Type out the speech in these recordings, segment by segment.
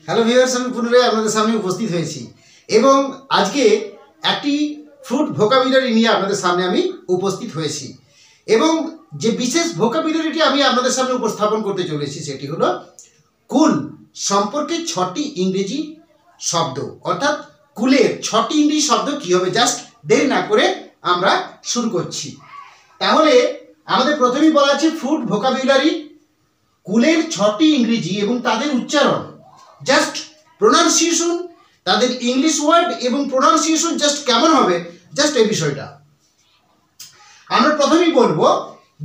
Hello viewers, আমি পুনরায় আপনাদের সামনে উপস্থিত হয়েছি এবং আজকে একটি ফ্রুট ভোকাবুলারি নিয়ে আপনাদের সামনে আমি উপস্থিত হয়েছি এবং যে বিশেষ ভোকাবুলারিটি আমি আপনাদের সামনে উপস্থাপন করতে চলেছি সেটি হলো কুল সম্পর্কে 6টি ইংরেজি শব্দ, অর্থাৎ কুলের 6টি ইংরেজি শব্দ কী হবে। জাস্ট দেরি না করে আমরা শুরু করছি। তাহলে আমাদের প্রথমেই বলা আছে ফ্রুট ভোকাবুলারি, কুলের 6টি ইংরেজি এবং তাদের উচ্চারণ, জাস্ট প্রোনাউন্সিয়েশন, তাদের ইংলিশ ওয়ার্ড এবং প্রোনাউন্সিয়েশন জাস্ট কেমন হবে, জাস্ট এই বিষয়টা আমরা প্রথমেই বলবো।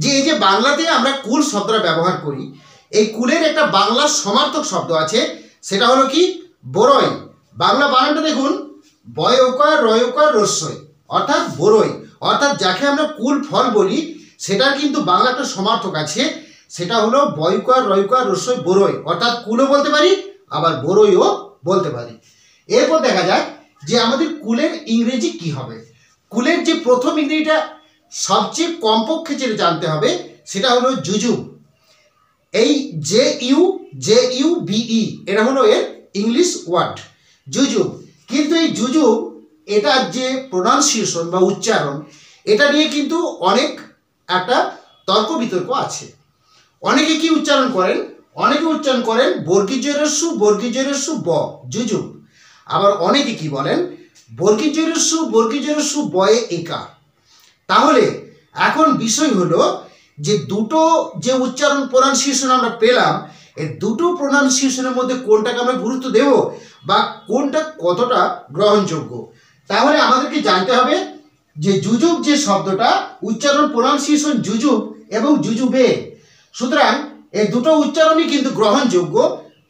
যে এই যে বাংলাতে আমরা কুল শব্দটা ব্যবহার করি, এই কুলের একটা বাংলা সমার্থক শব্দ আছে, সেটা হলো কি বরই। বাংলা বানানটা দেখুন, বয় ওকার রয় ওকার রস্যই, অর্থাৎ বরই, অর্থাৎ যাকে আমরা কুল ফল বলি সেটার কিন্তু বাংলা একটা সমার্থক আছে, সেটা হলো বয়কার রয়কার রস্যই বরই, অর্থাৎ কুলও বলতে পারি আবার বরইও বলতে পারি। এরপর দেখা যাক যে আমাদের কুলের ইংরেজি কি হবে। কুলের যে প্রথম ইংরেজিটা সবচেয়ে কমপক্ষে যেটা জানতে হবে সেটা হলো জুজুব। এই JUJUBE এটা হলো এর ইংলিশ ওয়ার্ড জুজুব। কিন্তু এই জুজুব এটার যে প্রোনাউন্সিয়েশন বা উচ্চারণ, এটা নিয়ে কিন্তু অনেক একটা তর্ক বিতর্ক আছে। অনেকে কি উচ্চারণ করেন, অনেকে উচ্চারণ করেন বর্গীজরস্যু বর্গীজরস্যু ব জুজুব, আবার অনেকে কি বলেন বর্গীজরস্যু বয়ে একা। তাহলে এখন বিষয় হলো যে দুটো যে উচ্চারণ প্রোনাউন্সিয়েশন আমরা পেলাম, এই দুটো প্রোনাউন্সিয়েশনের মধ্যে কোনটাকে আমরা গুরুত্ব দেব বা কোনটা কতটা গ্রহণযোগ্য। তাহলে আমাদেরকে জানতে হবে যে জুজুব যে শব্দটা উচ্চারণ প্রোনাউন্সিয়েশন জুজুব এবং জুজুবে, সুতরাং এই দুটো উচ্চারণই কিন্তু গ্রহণযোগ্য।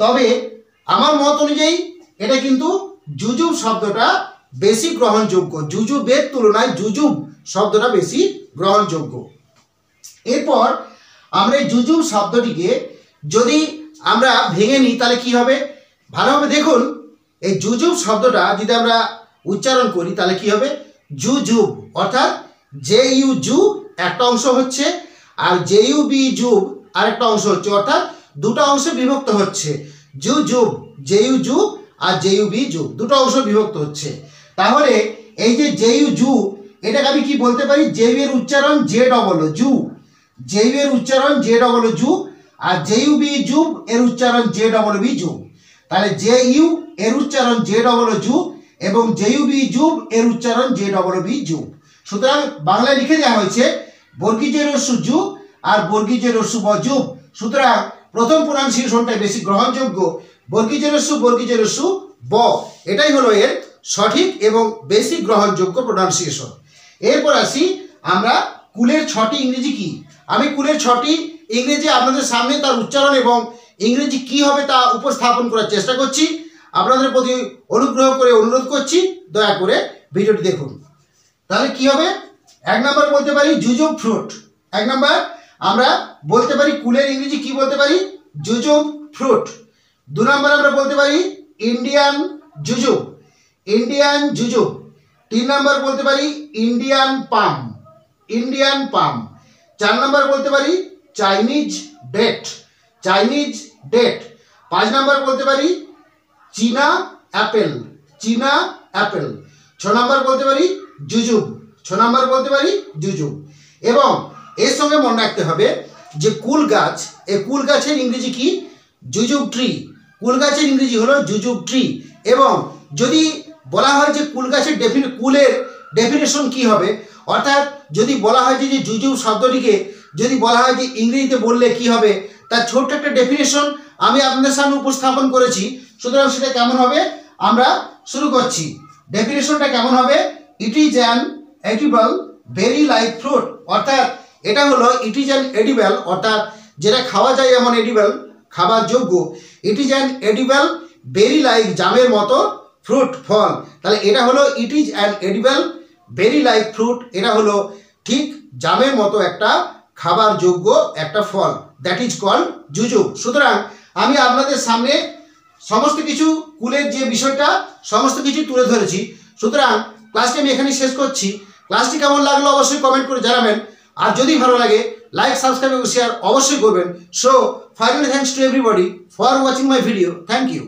তবে আমার মত অনুযায়ী এটা কিন্তু জুজুব শব্দটা বেশি গ্রহণযোগ্য, জুজুবের তুলনায় জুজুব শব্দটা বেশি গ্রহণযোগ্য। এরপর আমরা এই জুজুব শব্দটিকে যদি আমরা ভেঙে নিই তাহলে কি হবে, ভালোভাবে দেখুন। এই জুজুব শব্দটা যদি আমরা উচ্চারণ করি তাহলে কি হবে, জুজুব, অর্থাৎ JU একটা অংশ হচ্ছে আর JUB জুব আর একটা অংশ হচ্ছে, অর্থাৎ দুটো অংশে বিভক্ত হচ্ছে। জুজুব JU আর JUB জুব দুটো অংশ বিভক্ত হচ্ছে। তাহলে এই যে JU এটাকে আমি কি বলতে পারি, JU এর উচ্চারণ JW JU এর উচ্চারণ JW জু আর JUB জুব এর উচ্চারণ JWB জুব। তাহলে JU এর উচ্চারণ JW জু এবং JUB জুব এর উচ্চারণ JWB জুব। সুতরাং বাংলায় লিখে দেওয়া হয়েছে বর্গীজরস্যু জু আর বর্গীজরস্যু ব জুব। সুতরাং প্রথম প্রোনাউন্সিয়েশনটাই বেশি গ্রহণযোগ্য, বর্গীজরস্যু ব, এটাই হলো এর সঠিক এবং বেশি গ্রহণযোগ্য প্রোনাউন্সিয়েশন। এরপর আসি আমরা কুলের 6টি ইংরেজি কি। আমি কুলের 6টি ইংরেজি আপনাদের সামনে তার উচ্চারণ এবং ইংরেজি কি হবে তা উপস্থাপন করার চেষ্টা করছি। আপনাদের প্রতি অনুগ্রহ করে অনুরোধ করছি, দয়া করে ভিডিওটি দেখুন। তাহলে কি হবে, 1 নম্বর বলতে পারি জুজুব ফ্রুট। 1 নম্বর আমরা বলতে পারি কুলের ইংরেজি কি বলতে পারি, জুজুব ফ্রুট। 2 নম্বর আমরা বলতে পারি ইন্ডিয়ান জুজুব, ইন্ডিয়ান জুজুব। 3 নম্বর বলতে পারি ইন্ডিয়ান পাম, ইন্ডিয়ান পাম। 4 নম্বর বলতে পারি চাইনিজ ডেট, চাইনিজ ডেট। 5 নম্বর বলতে পারি চীনা অ্যাপেল, চীনা অ্যাপেল। 6 নম্বর বলতে পারি জুজুব, 6 নম্বর বলতে পারি জুজুব। এবং এর সঙ্গে মনে রাখতে হবে যে কুল গাছ, এই কুল গাছের ইংরেজি কি, জুজুব ট্রি। কুল গাছের ইংরেজি হলো জুজুব ট্রি। এবং যদি বলা হয় যে কুল গাছের কুলের ডেফিনেশন কি হবে, অর্থাৎ যদি বলা হয় যে জুজুব শব্দটিকে যদি বলা হয় যে ইংরেজিতে বললে কি হবে, তার ছোট্ট একটা ডেফিনেশন আমি আপনাদের সামনে উপস্থাপন করেছি। সুতরাং সেটা কেমন হবে আমরা শুরু করছি। ডেফিনেশনটা কেমন হবে, it is an edible very like fruit, অর্থাৎ এটা হলো ইট ইজ অ্যান এডিবল, অর্থাৎ যেটা খাওয়া যায় এমন এডিবল, খাবার যোগ্য। It is an edible very like জামের মতো ফ্রুট ফল। তাহলে এটা হলো it is an edible very like fruit, এটা হলো ঠিক জামের মতো একটা খাবার যোগ্য একটা ফল, দ্যাট ইজ কল্ড জুজুব। সুতরাং আমি আপনাদের সামনে সমস্ত কিছু কুলের যে বিষয়টা সমস্ত কিছু তুলে ধরেছি। সুতরাং ক্লাসটি আমি এখানেই শেষ করছি। ক্লাসটি কেমন লাগলো অবশ্যই কমেন্ট করে জানাবেন, আর যদি ভালো লাগে লাইক সাবস্ক্রাইব এবং শেয়ার অবশ্যই করবেন। So finally thanks to everybody for watching my video. Thank you.